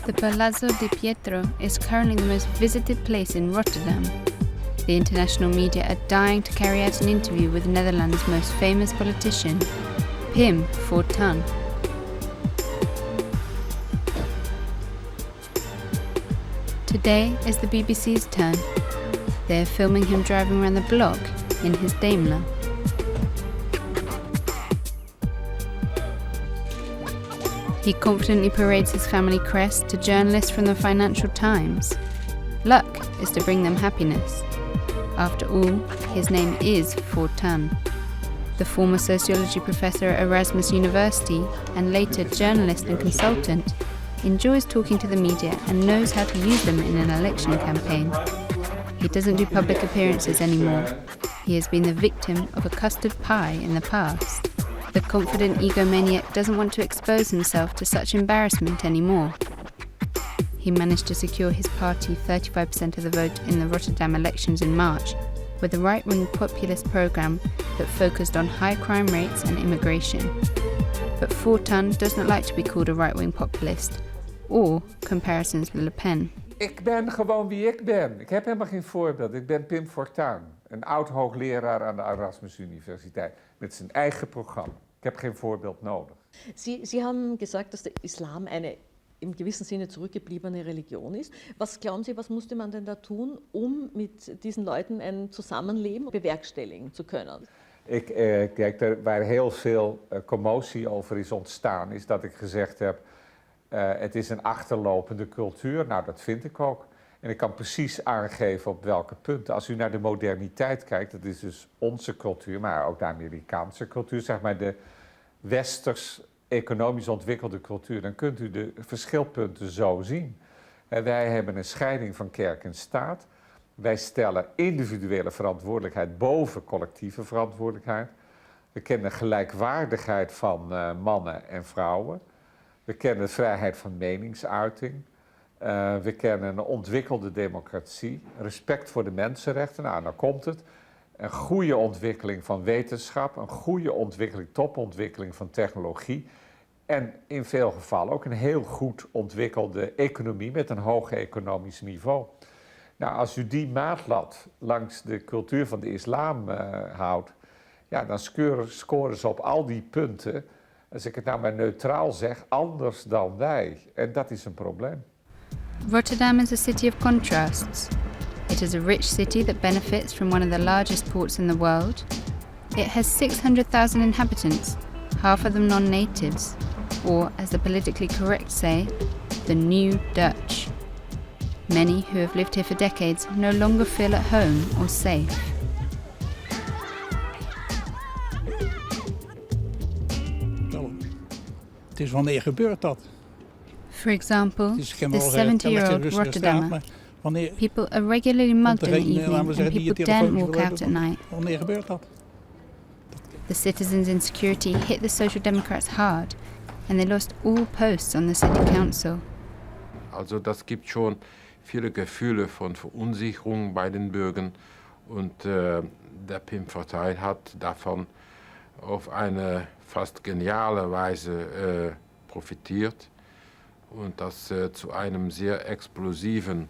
The Palazzo di Pietro is currently the most visited place in Rotterdam. The international media are dying to carry out an interview with Netherlands' most famous politician, Pim Fortuyn. Today is the BBC's turn. They're filming him driving around the block in his Daimler. He confidently parades his family crest to journalists from the Financial Times. Luck is to bring them happiness. After all, his name is Fortuyn. The former sociology professor at Erasmus University and later journalist and consultant enjoys talking to the media and knows how to use them in an election campaign. He doesn't do public appearances anymore. He has been the victim of a custard pie in the past. The confident egomaniac doesn't want to expose himself to such embarrassment anymore. He managed to secure his party 35% of the vote in the Rotterdam elections in March, with a right-wing populist programme that focused on high crime rates and immigration. But Fortuyn does not like to be called a right-wing populist, or comparisons with Le Pen. Ik ben gewoon wie ik ben. Ik heb helemaal geen voorbeeld. Ik ben Pim Fortuyn, een oud-hoogleraar aan de Erasmus Universiteit, met zijn eigen programma. Ik heb geen voorbeeld nodig. Sie haben gesagt, dass der Islam eine im gewissen Sinne zurückgebliebene Religion ist. Was glauben Sie, was musste man denn da tun, mit diesen Leuten ein Zusammenleben bewerkstelligen zu können? Kijk, waar heel veel commotie over is ontstaan, is dat ik gezegd heb, het is een achterlopende cultuur. Nou, dat vind ik ook. En ik kan precies aangeven op welke punten. Als u naar de moderniteit kijkt, dat is dus onze cultuur, maar ook de Amerikaanse cultuur, zeg maar de westers economisch ontwikkelde cultuur, dan kunt u de verschilpunten zo zien. Wij hebben een scheiding van kerk en staat. Wij stellen individuele verantwoordelijkheid boven collectieve verantwoordelijkheid. We kennen gelijkwaardigheid van mannen en vrouwen. We kennen vrijheid van meningsuiting. We kennen een ontwikkelde democratie, respect voor de mensenrechten. Nou, dan komt het. Een goede ontwikkeling van wetenschap, een goede ontwikkeling, topontwikkeling van technologie. En in veel gevallen ook een heel goed ontwikkelde economie met een hoog economisch niveau. Nou, als u die maatlat langs de cultuur van de islam houdt, ja, dan scoren ze op al die punten, als ik het nou maar neutraal zeg, anders dan wij. En dat is een probleem. Rotterdam is a city of contrasts. It is a rich city that benefits from one of the largest ports in the world. It has 600,000 inhabitants, half of them non-natives, or, as the politically correct say, the New Dutch. Many who have lived here for decades no longer feel at home or safe. Het is wanneer gebeurt dat? For example, this 70-year-old Rotterdammer. People are regularly mugged in the evening and people daren't walk out at night. Wanneer gebeurt dat? The citizens' insecurity hit the Social Democrats hard and they lost all posts on the city council. Also das gibt schon viele Gefühle von Verunsicherung bei den Bürgern und der Pim Fortuyn hat davon auf eine fast geniale Weise profitiert und das zu einem sehr explosiven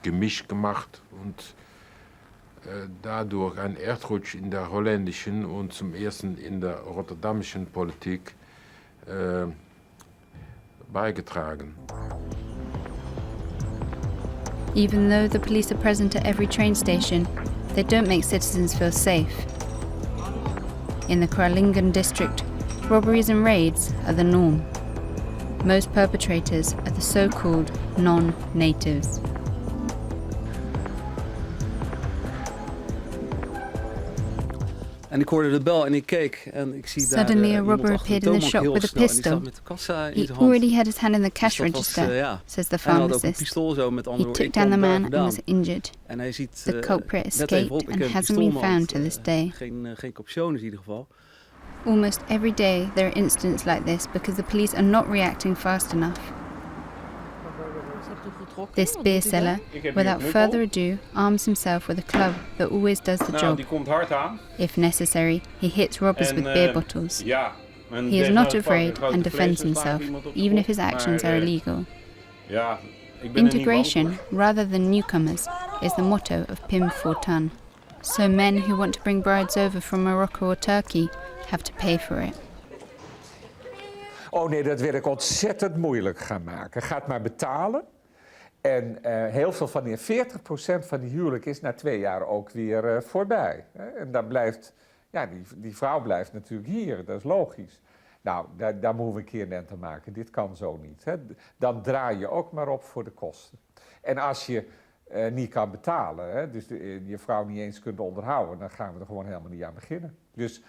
Gemisch gemacht und dadurch ein Erdrutsch in der holländischen und zum ersten in der rotterdamischen Politik beigetragen. Even though the police are present at every train station, they don't make citizens feel safe. In the Kralingen district, robberies and raids are the norm. Most perpetrators are the so-called non-natives. En ik hoorde de bel en ik keek en ik zie Suddenly a robber appeared in the shop with a pistol. He already had his hand in the cash register, says the pharmacist. He took down the man and was injured. The culprit escaped and hasn't been found to this day. Geen caption in ieder geval. Almost every day there are incidents like this because the police are not reacting fast enough. This beer seller, without further ado, arms himself with a club that always does the job. Die komt hard aan. If necessary, he hits robbers with beer bottles. Ja. He is not afraid and defends himself, even if his actions are illegal. Ja, ik ben Integration, rather than newcomers, is the motto of Pim Fortuyn. So men who want to bring brides over from Morocco or Turkey have to pay for it. Oh nee, dat wil ik ontzettend moeilijk gaan maken. Gaat maar betalen. En heel veel van die 40% van die huwelijk is na 2 jaar ook weer voorbij. Hè? En dan blijft, ja, die vrouw blijft natuurlijk hier, dat is logisch. Nou, daar moeten we een keer een end aan maken. Dit kan zo niet. Hè? Dan draai je ook maar op voor de kosten. En als je niet kan betalen, hè, dus je vrouw niet eens kunt onderhouden, dan gaan we er gewoon helemaal niet aan beginnen. Dus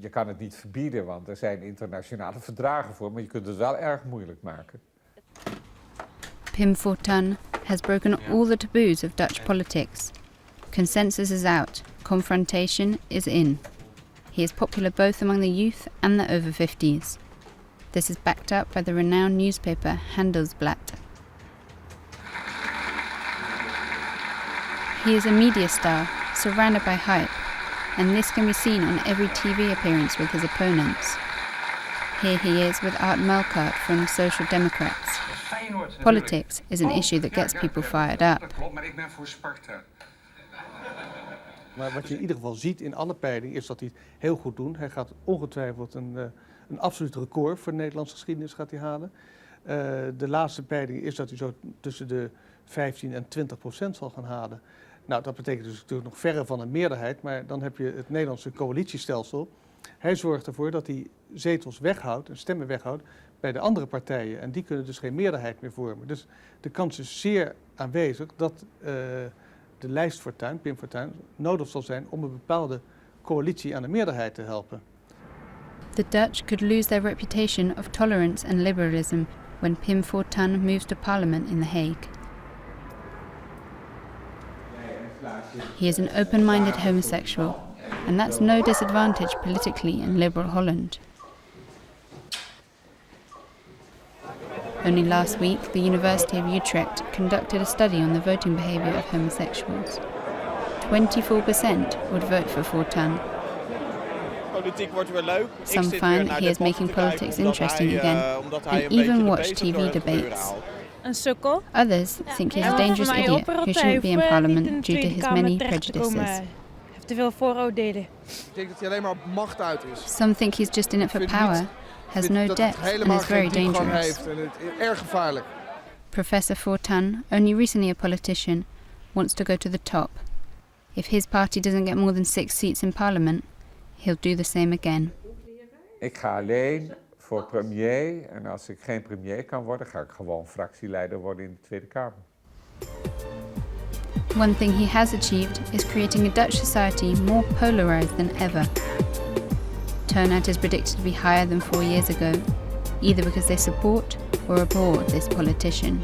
je kan het niet verbieden, want er zijn internationale verdragen voor, maar je kunt het wel erg moeilijk maken. Pim Fortuyn has broken all the taboos of Dutch politics. Consensus is out, confrontation is in. He is popular both among the youth and the over 50s. This is backed up by the renowned newspaper Handelsblad. He is a media star, surrounded by hype, and this can be seen on every TV appearance with his opponents. Here he is with Art Melkart from the Social Democrats. Politics is an issue that gets people fired up. Dat klopt, maar ik ben voor Sparta. Maar wat je in ieder geval ziet in alle peilingen is dat hij het heel goed doet. Hij gaat ongetwijfeld een absoluut record voor de Nederlandse geschiedenis gaat hij halen. De laatste peiling is dat hij zo tussen de 15 en 20% zal gaan halen. Nou, dat betekent dus natuurlijk nog verre van een meerderheid, maar dan heb je het Nederlandse coalitiestelsel. Hij zorgt ervoor dat hij zetels weghoudt en stemmen weghoudt bij de andere partijen. En die kunnen dus geen meerderheid meer vormen. Dus de kans is zeer aanwezig dat de lijst Fortuyn, Pim Fortuyn, nodig zal zijn om een bepaalde coalitie aan de meerderheid te helpen. The Dutch could lose their reputation of tolerance and liberalism when Pim Fortuyn moves to Parliament in The Hague. He is an open-minded homosexual, and that's no disadvantage politically in liberal Holland. Only last week, the University of Utrecht conducted a study on the voting behaviour of homosexuals. 24% would vote for Fortuyn. Some find he is making politics interesting again, and even watch TV debates. Others think he's a dangerous idiot who shouldn't be in Parliament due to his many prejudices. Some think he's just in it for power, has no depth and is very dangerous. Professor Fortuyn, only recently a politician, wants to go to the top. If his party doesn't get more than 6 seats in Parliament, he'll do the same again. Ik ga alleen voor premier en als ik geen premier kan worden, ga ik gewoon fractieleider worden in de Tweede Kamer. One thing he has achieved is creating a Dutch society more polarised than ever. Turnout is predicted to be higher than 4 years ago, either because they support or abhor this politician.